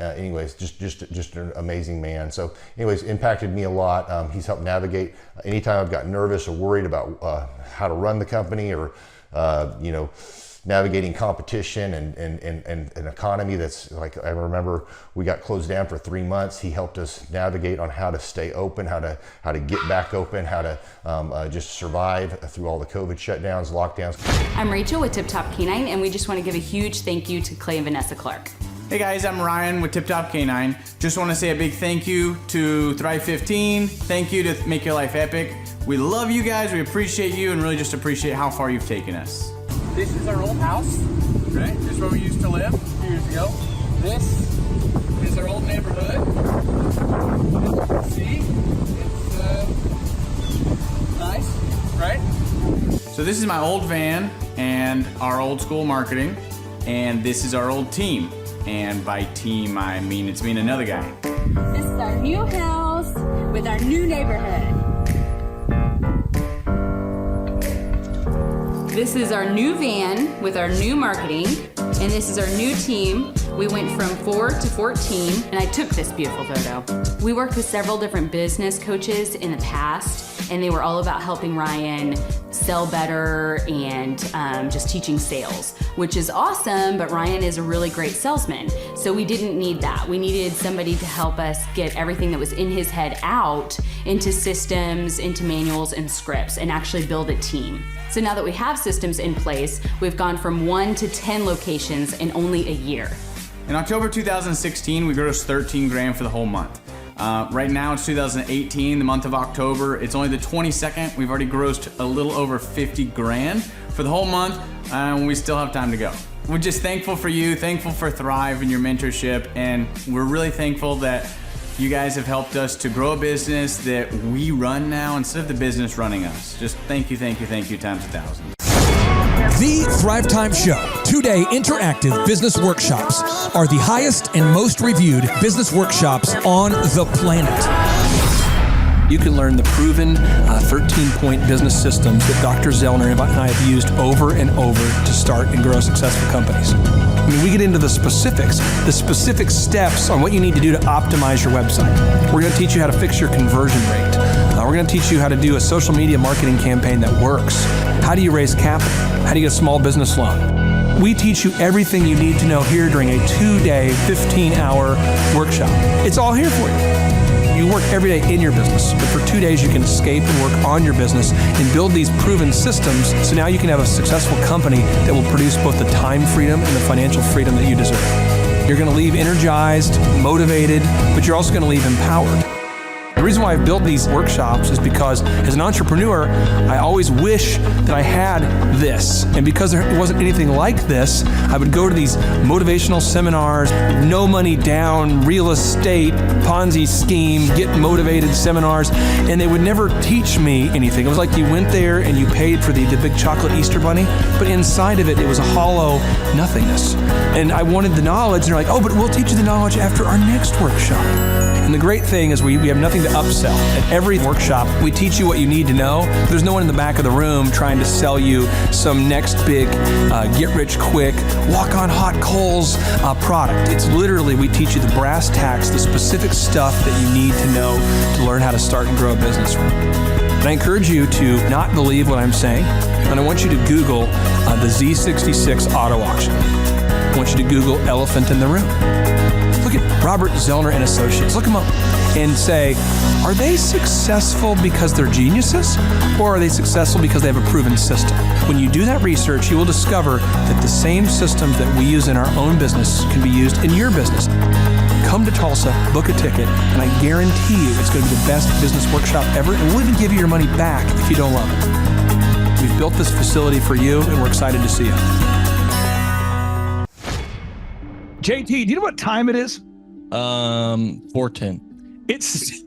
anyways, just an amazing man. So anyways, impacted me a lot. He's helped navigate anytime I've got nervous or worried about how to run the company or, navigating competition and an economy that's like, I remember we got closed down for 3 months. He helped us navigate on how to stay open, how to get back open, how to just survive through all the COVID shutdowns, lockdowns. I'm Rachel with Tip Top Canine, and we just want to give a huge thank you to Clay and Vanessa Clark. Hey guys, I'm Ryan with Tip Top Canine. Just want to say a big thank you to Thrive 15. Thank you to Make Your Life Epic. We love you guys, we appreciate you, and really just appreciate how far you've taken us. This is our old house, right? This is where we used to live a few years ago. This is our old neighborhood. As you can see, it's nice, right? So this is my old van and our old school marketing, and this is our old team. And by team, I mean it's me and another guy. This is our new house with our new neighborhood. This is our new van with our new marketing, and this is our new team. We went from 4 to 14, and I took this beautiful photo. We worked with several different business coaches in the past, and they were all about helping Ryan sell better and just teaching sales, which is awesome, but Ryan is a really great salesman. So we didn't need that. We needed somebody to help us get everything that was in his head out into systems, into manuals and scripts, and actually build a team. So now that we have systems in place, we've gone from 1 to 10 locations in only a year. In October 2016, we grossed 13 grand for the whole month. Right now it's 2018, the month of October. It's only the 22nd. We've already grossed a little over 50 grand for the whole month, and we still have time to go. We're just thankful for you, thankful for Thrive and your mentorship, and we're really thankful that you guys have helped us to grow a business that we run now instead of the business running us. Just thank you times 1,000. The Thrivetime Show, 2-day interactive business workshops, are the highest and most reviewed business workshops on the planet. You can learn the proven 13-point business systems that Dr. Zellner and I have used over and over to start and grow successful companies. I mean, we get into the specific steps on what you need to do to optimize your website. We're going to teach you how to fix your conversion rate. We're going to teach you how to do a social media marketing campaign that works. How do you raise capital? How do you get a small business loan? We teach you everything you need to know here during a 2-day, 15-hour workshop. It's all here for you. You work every day in your business, but for 2 days you can escape and work on your business and build these proven systems so now you can have a successful company that will produce both the time freedom and the financial freedom that you deserve. You're going to leave energized, motivated, but you're also going to leave empowered. The reason why I've built these workshops is because as an entrepreneur, I always wish that I had this. And because there wasn't anything like this, I would go to these motivational seminars, no money down, real estate, Ponzi scheme, get motivated seminars, and they would never teach me anything. It was like you went there and you paid for the big chocolate Easter bunny, but inside of it, it was a hollow nothingness. And I wanted the knowledge, and they're like, oh, but we'll teach you the knowledge after our next workshop. And the great thing is we have nothing to upsell. At every workshop, we teach you what you need to know. There's no one in the back of the room trying to sell you some next big get-rich-quick, walk-on-hot coals product. It's literally, we teach you the brass tacks, the specific stuff that you need to know to learn how to start and grow a business. And I encourage you to not believe what I'm saying, and I want you to Google the Z66 auto auction. I want you to Google elephant in the room. Look at Robert Zellner and Associates. Look them up and say, are they successful because they're geniuses, or are they successful because they have a proven system? When you do that research, you will discover that the same systems that we use in our own business can be used in your business. Come to Tulsa, book a ticket, and I guarantee you it's going to be the best business workshop ever, and we'll even give you your money back if you don't love it. We've built this facility for you, and we're excited to see you. JT, do you know what time it is? 4:10. It's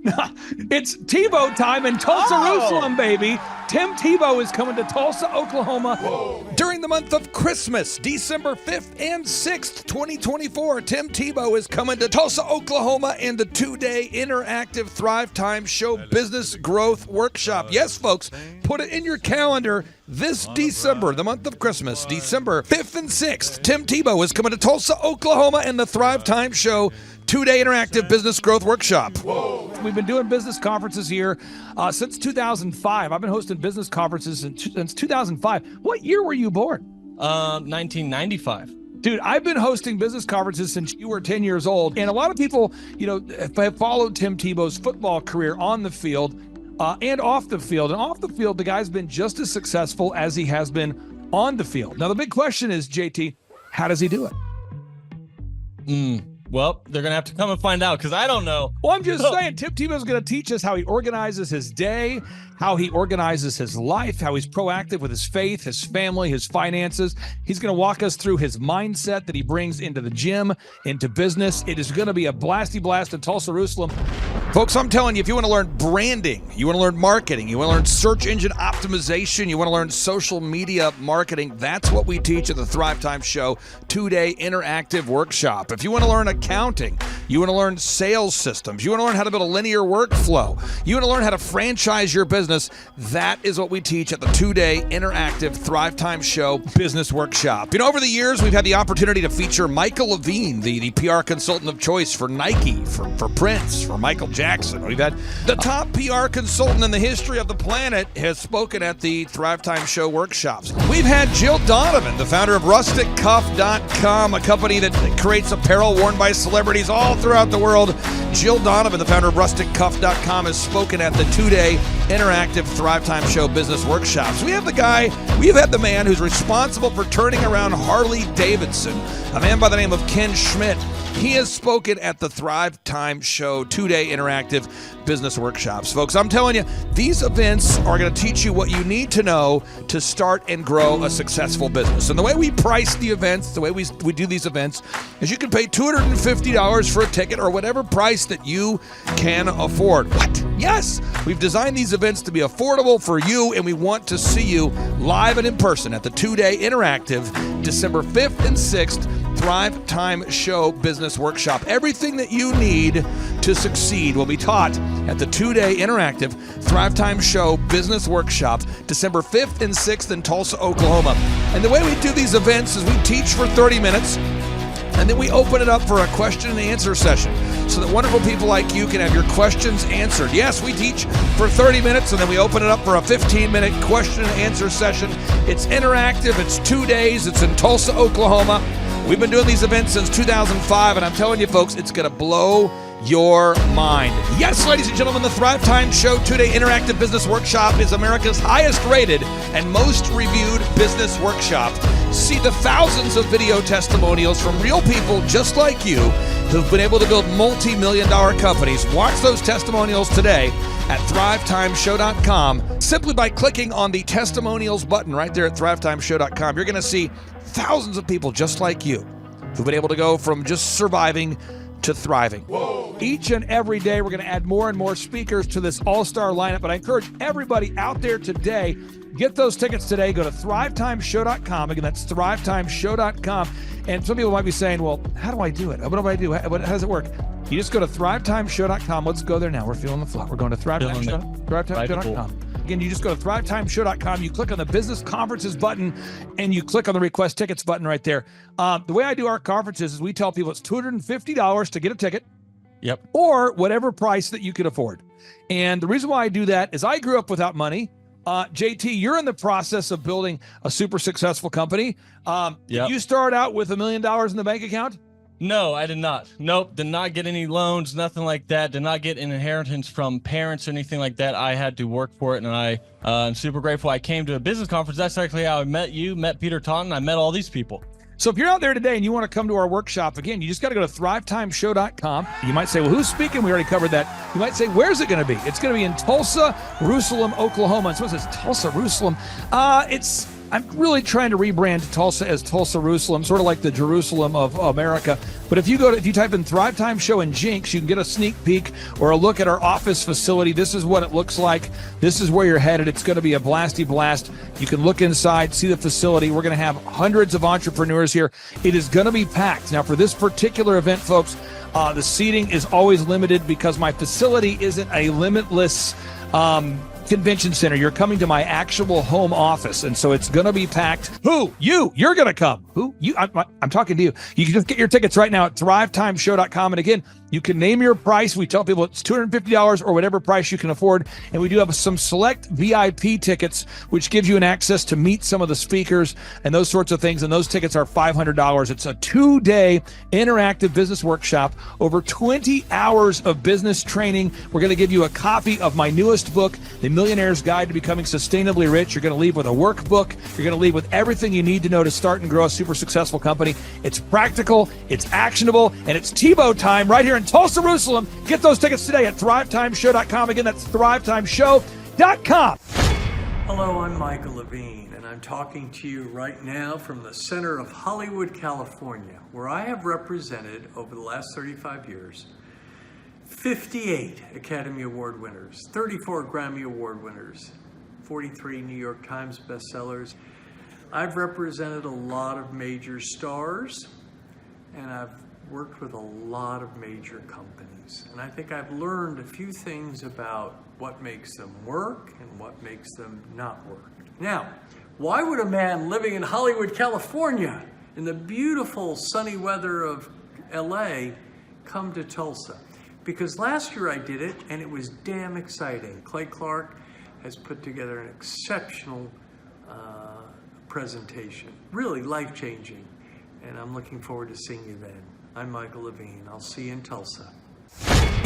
Tebow time in Tulsa, Jerusalem, baby. Tim Tebow is coming to Tulsa, Oklahoma. Whoa. During the month of Christmas, December 5th and 6th, 2024. Tim Tebow is coming to Tulsa, Oklahoma in the 2-day interactive Thrivetime Show Business Growth Workshop. Yes, folks, put it in your calendar. This December, the month of Christmas, December 5th and 6th, Tim Tebow is coming to Tulsa, Oklahoma in the Thrivetime Show 2-day interactive business growth workshop. Whoa. We've been doing business conferences here since 2005. I've been hosting business conferences since 2005. What year were you born? 1995. Dude, I've been hosting business conferences since you were 10 years old. And a lot of people, have followed Tim Tebow's football career on the field and off the field. And off the field, the guy's been just as successful as he has been on the field. Now, the big question is, JT, how does he do it? Well, they're going to have to come and find out because I don't know. Well, I'm just saying, Tim Tebow is going to teach us how he organizes his day, how he organizes his life, how he's proactive with his faith, his family, his finances. He's going to walk us through his mindset that he brings into the gym, into business. It is going to be a blasty blast in Tulsa, Jerusalem. Folks, I'm telling you, if you want to learn branding, you want to learn marketing, you want to learn search engine optimization, you want to learn social media marketing, that's what we teach at the Thrivetime Show 2-day interactive workshop. If you want to learn accounting, you want to learn sales systems, you want to learn how to build a linear workflow, you want to learn how to franchise your business, that is what we teach at the 2-day interactive Thrivetime Show business workshop. Over the years, we've had the opportunity to feature Michael Levine, the PR consultant of choice for Nike, for Prince, for Michael Jackson. We've had the top PR consultant in the history of the planet has spoken at the Thrivetime Show workshops. We've had Jill Donovan, the founder of RusticCuff.com, a company that creates apparel worn by celebrities all throughout the world. Jill Donovan, the founder of RusticCuff.com, has spoken at the 2-day interactive Thrivetime Show business workshops. We've had the man who's responsible for turning around Harley Davidson, a man by the name of Ken Schmidt. He has spoken at the Thrivetime Show 2-day interactive business workshops. Folks, I'm telling you, these events are going to teach you what you need to know to start and grow a successful business. And the way we price the events, the way we do these events, is you can pay $250 for a ticket or whatever price that you can afford. What? Yes, we've designed these events to be affordable for you, and we want to see you live and in person at the 2-day interactive December 5th and 6th Thrivetime Show Business Workshop. Everything that you need to succeed will be taught at the 2-day interactive Thrivetime Show Business Workshop, December 5th and 6th in Tulsa, Oklahoma. And the way we do these events is we teach for 30 minutes, and then we open it up for a question and answer session so that wonderful people like you can have your questions answered. Yes, we teach for 30 minutes, and then we open it up for a 15-minute question and answer session. It's interactive. It's 2 days. It's in Tulsa, Oklahoma. We've been doing these events since 2005, and I'm telling you, folks, it's going to blow your mind. Yes, ladies and gentlemen, the Thrivetime Show 2-day interactive business workshop is America's highest rated and most reviewed business workshop. See the thousands of video testimonials from real people just like you who've been able to build multi-million-dollar companies. Watch those testimonials today at thrivetimeshow.com. Simply by clicking on the testimonials button right there at thrivetimeshow.com, you're going to see thousands of people just like you who've been able to go from just surviving to thriving. Whoa. Each and every day, we're going to add more and more speakers to this all-star lineup, but I encourage everybody out there today, get those tickets today. Go to thrivetimeshow.com. Again, that's thrivetimeshow.com. And some people might be saying, well, how do I do it? What do I do? How does it work? You just go to thrivetimeshow.com. Let's go there now. We're feeling the flow. We're going to thrivetimeshow.com. Again, you just go to thrivetimeshow.com. You click on the business conferences button and you click on the request tickets button right there. The way I do our conferences is we tell people it's $250 to get a ticket. Yep. Or whatever price that you can afford. And the reason why I do that is I grew up without money. JT, you're in the process of building a super successful company. Did you start out with $1 million in the bank account? No, I did not. Nope, did not get any loans, nothing like that. Did not get an inheritance from parents or anything like that. I had to work for it, and I'm super grateful. I came to a business conference. That's actually how I met you, met Peter Taunton. I met all these people. So if you're out there today and you want to come to our workshop, again, you just got to go to thrivetimeshow.com. You might say, well, who's speaking? We already covered that. You might say, where's it going to be? It's going to be in Tulsa, Jerusalem, Oklahoma. And someone says, Tulsa, Jerusalem. I'm really trying to rebrand Tulsa as Tulsa, Jerusalem, sort of like the Jerusalem of America. But if you type in Thrivetime Show and Jinx, you can get a sneak peek or a look at our office facility. This is what it looks like. This is where you're headed. It's going to be a blasty blast. You can look inside, see the facility. We're going to have hundreds of entrepreneurs here. It is going to be packed. Now, for this particular event, folks, the seating is always limited because my facility isn't a limitless convention center. You're coming to my actual home office, and so it's going to be packed. You're going to come. I'm talking to you. You can just get your tickets right now at thrivetimeshow.com. And again, you can name your price. We tell people it's $250 or whatever price you can afford. And we do have some select VIP tickets, which gives you an access to meet some of the speakers and those sorts of things. And those tickets are $500. It's a 2-day interactive business workshop, over 20 hours of business training. We're going to give you a copy of my newest book, The Millionaire's Guide to Becoming Sustainably Rich. You're going to leave with a workbook. You're going to leave with everything you need to know to start and grow a super successful company. It's practical, it's actionable, and it's Tebow time right here in Tulsa, Jerusalem. Get those tickets today at thrivetimeshow.com. Again, that's thrivetimeshow.com. Hello, I'm Michael Levine, and I'm talking to you right now from the center of Hollywood, California, where I have represented over the last 35 years 58 Academy Award winners, 34 Grammy Award winners, 43 New York Times bestsellers. I've represented a lot of major stars, and I've worked with a lot of major companies. And I think I've learned a few things about what makes them work and what makes them not work. Now, why would a man living in Hollywood, California, in the beautiful sunny weather of LA, come to Tulsa? Because last year I did it, and it was damn exciting. Clay Clark has put together an exceptional presentation, really life-changing, and I'm looking forward to seeing you then. I'm Michael Levine. I'll see you in Tulsa.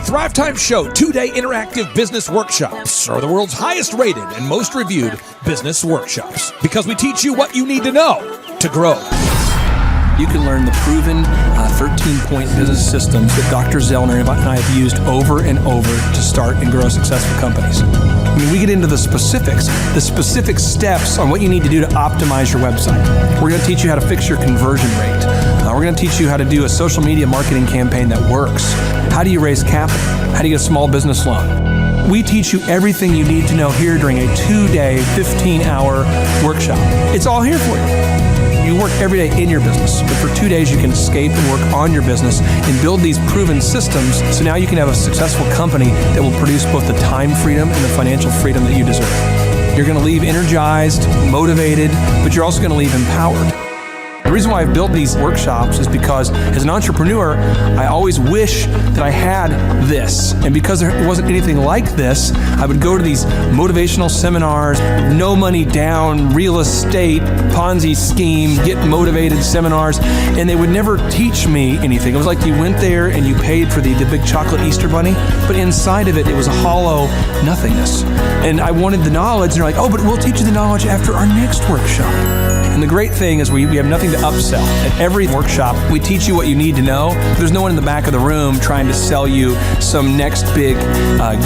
Thrivetime Show 2-day interactive business workshops are the world's highest rated and most reviewed business workshops because we teach you what you need to know to grow. You can learn the proven 13-point business systems that Dr. Zellner and I have used over and over to start and grow successful companies. I mean, we get into the specific steps on what you need to do to optimize your website. We're going to teach you how to fix your conversion rate. We're going to teach you how to do a social media marketing campaign that works. How do you raise capital? How do you get a small business loan? We teach you everything you need to know here during a 2-day, 15-hour workshop. It's all here for you. You work every day in your business, but for 2 days you can escape and work on your business and build these proven systems so now you can have a successful company that will produce both the time freedom and the financial freedom that you deserve. You're going to leave energized, motivated, but you're also going to leave empowered. The reason why I've built these workshops is because as an entrepreneur, I always wish that I had this. And because there wasn't anything like this, I would go to these motivational seminars, no money down, real estate, Ponzi scheme, get motivated seminars, and they would never teach me anything. It was like you went there and you paid for the big chocolate Easter bunny, but inside of it, it was a hollow nothingness. And I wanted the knowledge, and they're like, oh, but we'll teach you the knowledge after our next workshop. And the great thing is we have nothing to upsell. At every workshop, we teach you what you need to know. There's no one in the back of the room trying to sell you some next big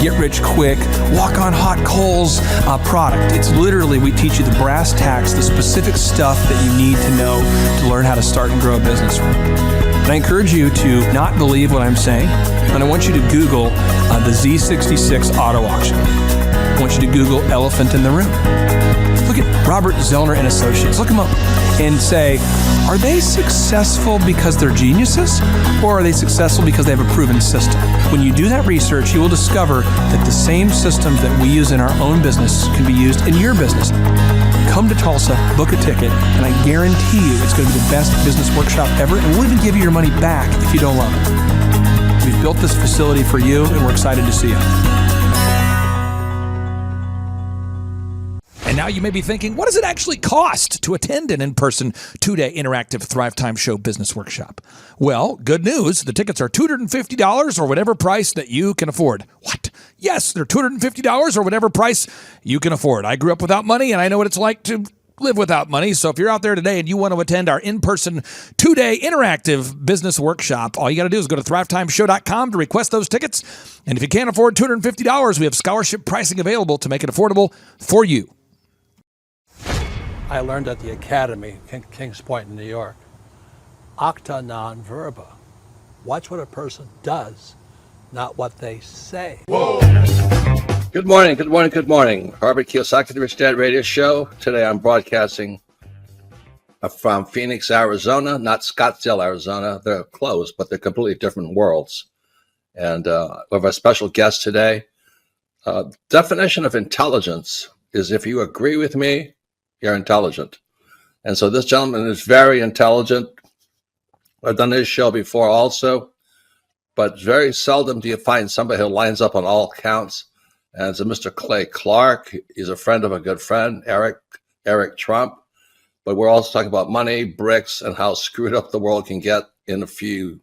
get-rich-quick, walk-on-hot coals product. It's literally, we teach you the brass tacks, the specific stuff that you need to know to learn how to start and grow a business. And I encourage you to not believe what I'm saying, and I want you to Google the Z66 auto auction. I want you to Google elephant in the room. Look at Robert Zellner and Associates. Look them up and say, are they successful because they're geniuses, or are they successful because they have a proven system? When you do that research, you will discover that the same systems that we use in our own business can be used in your business. Come to Tulsa, book a ticket, and I guarantee you it's going to be the best business workshop ever, and we'll even give you your money back if you don't love it. We've built this facility for you, and we're excited to see you. And now you may be thinking, what does it actually cost to attend an in-person 2-day interactive Thrivetime Show business workshop? Well, good news. The tickets are $250 or whatever price that you can afford. What? Yes, they're $250 or whatever price you can afford. I grew up without money, and I know what it's like to live without money. So if you're out there today and you want to attend our in-person 2-day interactive business workshop, all you got to do is go to thrivetimeshow.com to request those tickets. And if you can't afford $250, we have scholarship pricing available to make it affordable for you. I learned at the Academy, Kings Point in New York. Acta non verba. Watch what a person does, not what they say. Whoa. Good morning, good morning, good morning. Robert Kiyosaki, the Rich Dad Radio Show. Today I'm broadcasting from Phoenix, Arizona, not Scottsdale, Arizona. They're close, but they're completely different worlds. And we have a special guest today. Definition of intelligence is if you agree with me, you're intelligent. And so this gentleman is very intelligent. I've done this show before also, but very seldom do you find somebody who lines up on all counts. And it's a Mr. Clay Clark. He's a friend of a good friend, Eric Trump. But we're also talking about money, bricks, and how screwed up the world can get in a few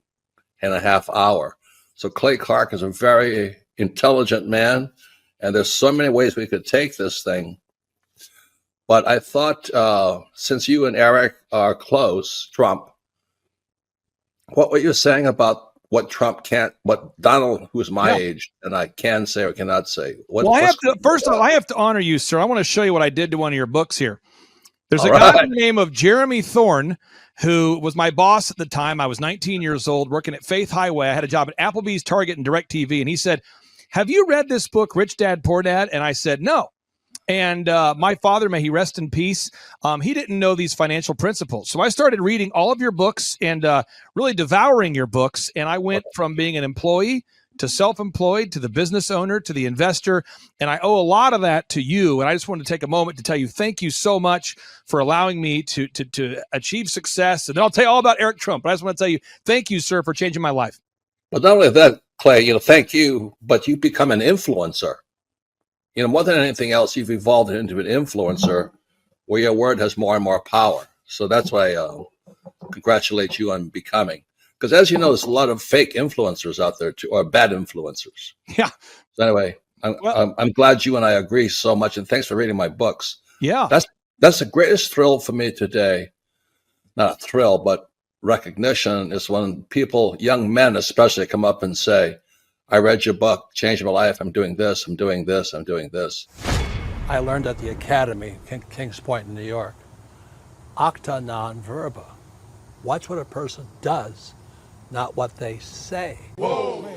and a half hour. So Clay Clark is a very intelligent man, and there's so many ways we could take this thing. But I thought, since you and Eric are close, Trump, what were you saying about what Trump can't, what Donald, who's my age, and I can say or cannot say? First of all, I have to honor you, sir. I want to show you what I did to one of your books here. There's a guy by the name of Jeremy Thorne, who was my boss at the time. I was 19 years old, working at Faith Highway. I had a job at Applebee's, Target, and DirecTV. And he said, have you read this book, Rich Dad, Poor Dad? And I said, no. And my father, may he rest in peace, he didn't know these financial principles. So I started reading all of your books and really devouring your books. And I went from being an employee to self-employed to the business owner to the investor. And I owe a lot of that to you. And I just wanted to take a moment to tell you thank you so much for allowing me to achieve success. And then I'll tell you all about Eric Trump. But I just want to tell you thank you, sir, for changing my life. But not only that, Clay, thank you, but you become an influencer. More than anything else, you've evolved into an influencer where your word has more and more power. So that's why I congratulate you on becoming. Because as you know, there's a lot of fake influencers out there too, or bad influencers. Yeah. So anyway, I'm glad you and I agree so much, and thanks for reading my books. Yeah. That's the greatest thrill for me today. Not a thrill, but recognition is when people, young men especially, come up and say, I read your book, changed my life. I'm doing this, I'm doing this, I'm doing this. I learned at the Academy, Kings Point in New York. Acta non verba. Watch what a person does, not what they say. Whoa.